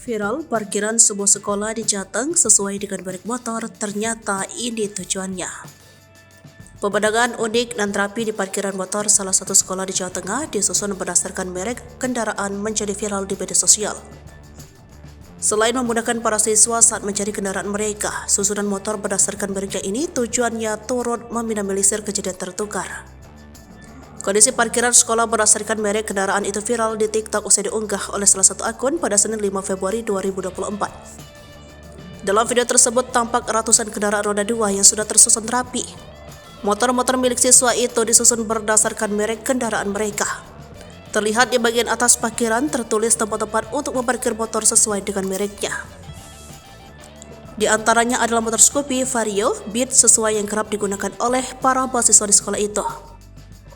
Viral parkiran sebuah sekolah di Jateng sesuai dengan merek motor, ternyata ini tujuannya. Pemandangan unik dan rapi di parkiran motor salah satu sekolah di Jawa Tengah disusun berdasarkan merek kendaraan menjadi viral di media sosial. Selain memudahkan para siswa saat mencari kendaraan mereka, susunan motor berdasarkan mereknya ini tujuannya turut meminimalisir kejadian tertukar. Kondisi parkiran sekolah berdasarkan merek kendaraan itu viral di TikTok usai diunggah oleh salah satu akun pada Senin 5 Februari 2024. Dalam video tersebut tampak ratusan kendaraan roda 2 yang sudah tersusun rapi. Motor-motor milik siswa itu disusun berdasarkan merek kendaraan mereka. Terlihat di bagian atas parkiran tertulis tempat-tempat untuk meparkir motor sesuai dengan mereknya. Di antaranya adalah motor Scoopy, Vario, Beat sesuai yang kerap digunakan oleh para mahasiswa di sekolah itu.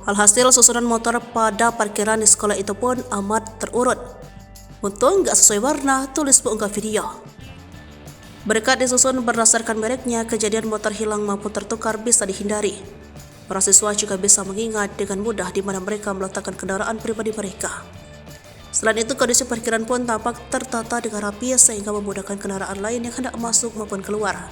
Alhasil susunan motor pada parkiran di sekolah itu pun amat terurut. Untung nggak sesuai warna, tulis pengunggah video. Berkat disusun berdasarkan mereknya, kejadian motor hilang maupun tertukar bisa dihindari. Para siswa juga bisa mengingat dengan mudah di mana mereka meletakkan kendaraan pribadi mereka. Selain itu, kondisi parkiran pun tampak tertata dengan rapi sehingga memudahkan kendaraan lain yang hendak masuk maupun keluar.